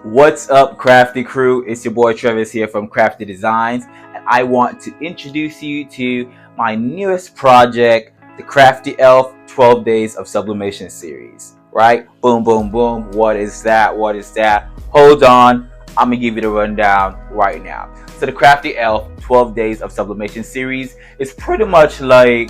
What's up, Crafty crew? It's your boy Travis here from Crafty Designs, and I want to introduce you to my newest project, the Craf-T Elf 12 Days of Sublimation Series. Right? Boom, boom, boom. What is that? What is that? Hold on. I'm gonna give you the rundown right now. So, the Craf-T Elf 12 Days of Sublimation Series is pretty much like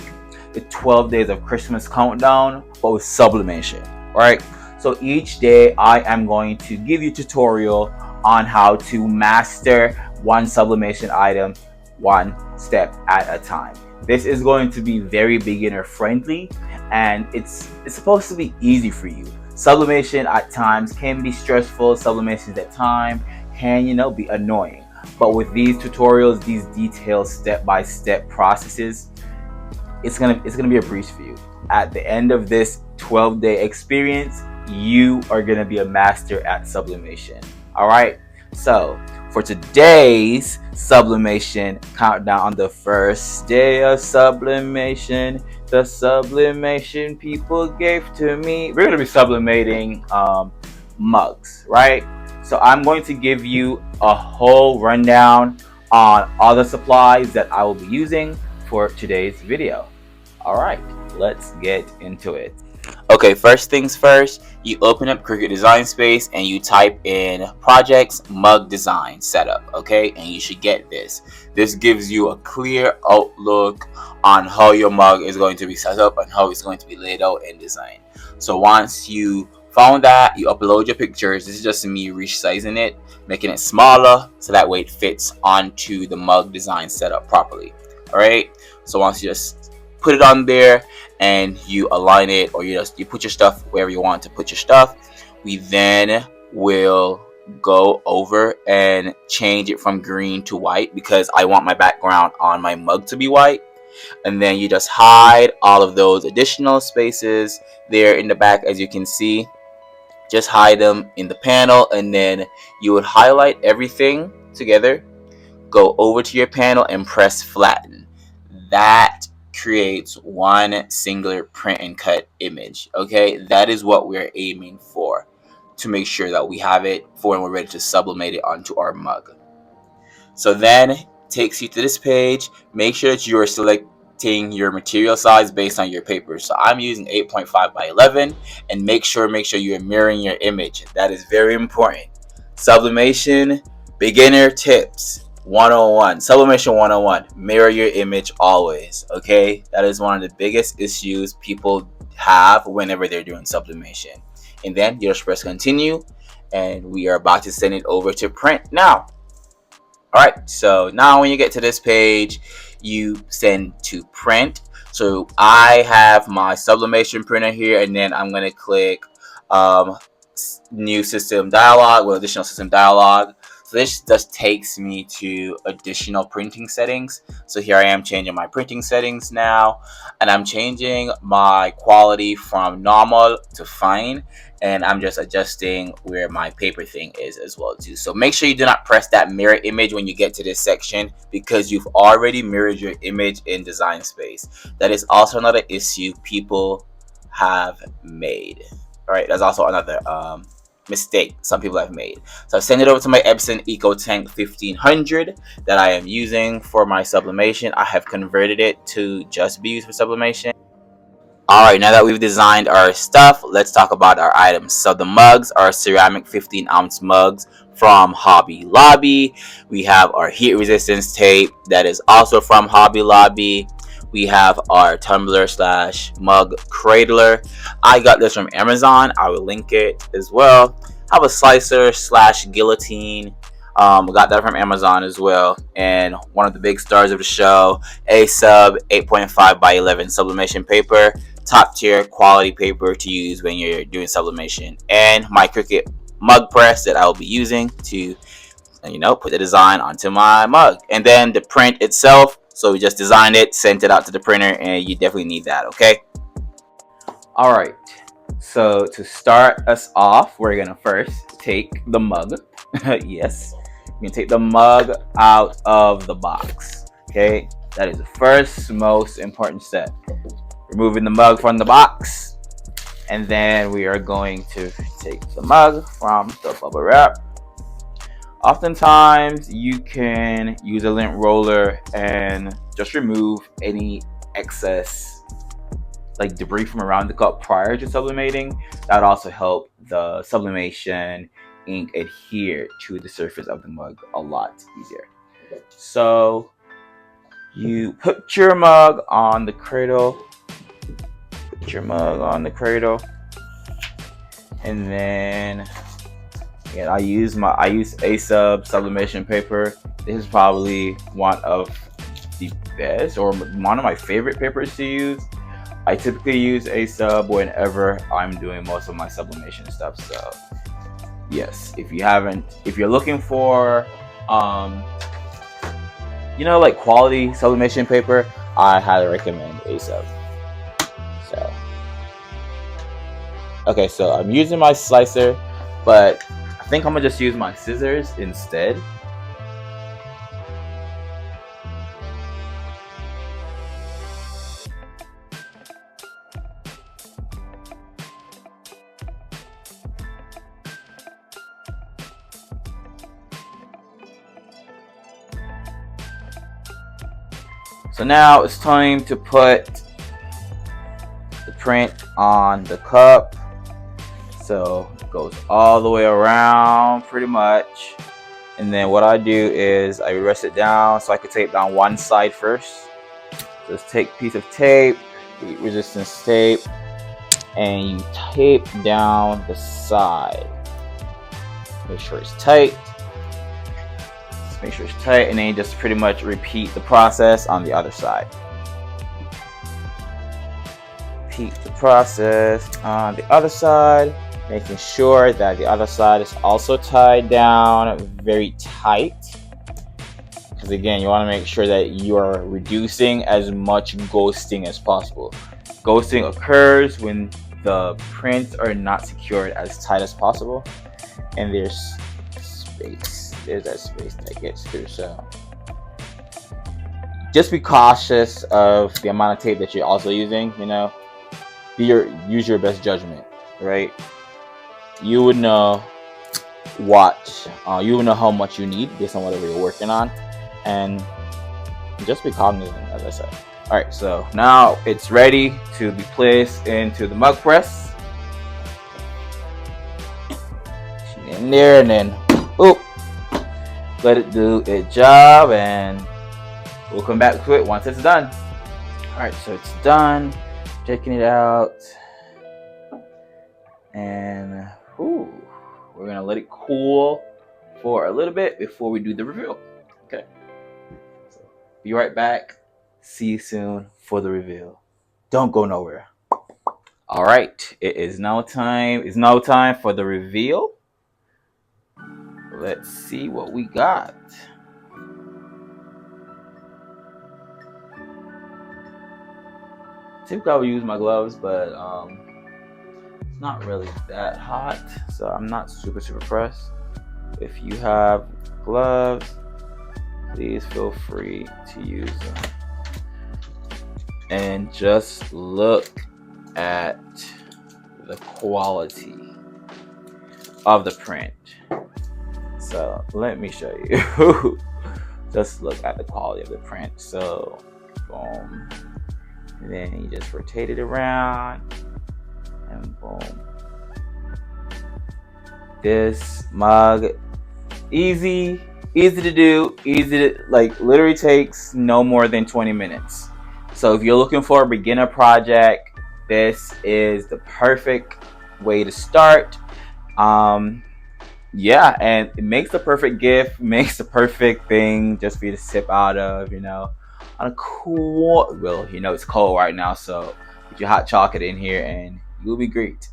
the 12 Days of Christmas countdown, but with sublimation. Right? So each day I am going to give you a tutorial on how to master one sublimation item one step at a time. This is going to be very beginner friendly, and it's supposed to be easy for you. Sublimation at times can be stressful. Sublimations at times can, be annoying. But with these tutorials, these detailed step-by-step processes, it's gonna be a breeze for you. At the end of this 12-day experience, you are gonna be a master at sublimation. All right. So for today's sublimation countdown, on the first day of sublimation, the sublimation people gave to me. We're gonna be sublimating mugs, right? So I'm going to give you a whole rundown on all the supplies that I will be using for today's video. All right, let's get into it. Okay, first things first, you open up Cricut Design Space and you type in projects mug design setup, okay? And you should get this. This gives you a clear outlook on how your mug is going to be set up and how it's going to be laid out and designed. So once you found that, you upload your pictures. This is just me resizing it, making it smaller so that way it fits onto the mug design setup properly. All right, so once you just put it on there and you align it, or you put your stuff wherever you want to put your stuff, we then will go over and change it from green to white because I want my background on my mug to be white. And then you just hide all of those additional spaces there in the back. As you can see, just hide them in the panel, and then you would highlight everything together, go over to your panel and press flatten. That creates one singular print and cut image. Okay, that is what we're aiming for, to make sure that we have it for when we're ready to sublimate it onto our mug. So then takes you to this page. Make sure that you are selecting your material size based on your paper. So I'm using 8.5 by 11, and make sure you are mirroring your image. That is very important. Sublimation beginner tips 101, sublimation 101, mirror your image always. Okay, that is one of the biggest issues people have whenever they're doing sublimation. And then you just press continue, and we are about to send it over to print now. All right, so now when you get to this page, you send to print. So I have my sublimation printer here, and then I'm going to click new system dialog, or additional system dialog. So this just takes me to additional printing settings. So here I am changing my printing settings now, and I'm changing my quality from normal to fine, and I'm just adjusting where my paper thing is as well too. So make sure you do not press that mirror image when you get to this section, because you've already mirrored your image in Design Space. That is also another issue people have made. All right, that's also another mistake some people have made. So send it over to my Epson EcoTank 1500 that I am using for my sublimation. I have converted it to just be used for sublimation. Alright, now that we've designed our stuff, let's talk about our items. So the mugs are ceramic 15-ounce mugs from Hobby Lobby. We have our heat resistance tape that is also from Hobby Lobby. We have our tumbler / mug cradler. I got this from Amazon. I will link it as well. I have a slicer / guillotine. Got that from Amazon as well. And one of the big stars of the show, A-Sub 8.5 by 11 sublimation paper. Top tier quality paper to use when you're doing sublimation. And my Cricut mug press that I will be using to, put the design onto my mug. And then the print itself. So we just designed it, sent it out to the printer, and you definitely need that, okay? All right, so to start us off, we're gonna first take the mug. Yes, we're gonna take the mug out of the box, okay? That is the first most important step. Removing the mug from the box, and then we are going to take the mug from the bubble wrap Oftentimes you can use a lint roller and just remove any excess like debris from around the cup prior to sublimating. That would also help the sublimation ink adhere to the surface of the mug a lot easier. So you put your mug on the cradle, and then again, I use A-Sub sublimation paper. This is probably one of the best or one of my favorite papers to use. I typically use A-Sub whenever I'm doing most of my sublimation stuff. So yes, if you're looking for like quality sublimation paper, I highly recommend A-Sub. So okay, so I'm using my slicer, but I think I'm gonna just use my scissors instead. So now it's time to put the print on the cup. So it goes all the way around pretty much. And then what I do is I rest it down so I can tape down one side first. Just take a piece of tape, heat resistance tape, and you tape down the side. Make sure it's tight. Just make sure it's tight, and then you just pretty much repeat the process on the other side. Repeat the process on the other side, making sure that the other side is also tied down very tight. Because again, you want to make sure that you are reducing as much ghosting as possible. Ghosting occurs when the prints are not secured as tight as possible, and there's space. There's that space that gets through. So just be cautious of the amount of tape that you're also using. Use your best judgment, right? You would know you would know how much you need based on whatever you're working on, and just be cognizant, as I said. All right, so now it's ready to be placed into the mug press. In there, and then let it do its job, and we'll come back to it once it's done. All right, so it's done. Checking it out, and we're gonna let it cool for a little bit before we do the reveal. Okay, so be right back. See you soon for the reveal. Don't go nowhere. All right, it is now time. It's now time for the reveal. Let's see what we got. Typically I would use my gloves, but it's not really that hot, so I'm not super pressed. If you have gloves, please feel free to use them. And just look at the quality of the print. So let me show you. Just look at the quality of the print. So boom. And then you just rotate it around, and boom. This mug, easy to do, literally takes no more than 20 minutes. So if you're looking for a beginner project, this is the perfect way to start. Yeah, and it makes the perfect gift, makes the perfect thing just for you to sip out of, on a cool, it's cold right now, so put your hot chocolate in here and you'll be great.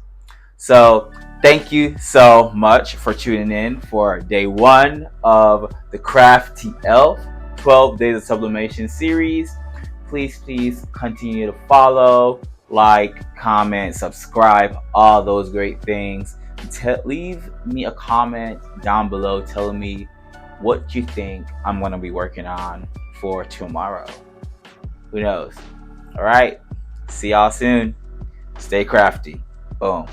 So thank you so much for tuning in for day 1 of the Craf-T Elf 12 Days of Sublimation Series. Please continue to follow, like, comment, subscribe, all those great things. Leave me a comment down below telling me what you think I'm going to be working on for tomorrow. Who knows? All right. See y'all soon. Stay crafty. Boom.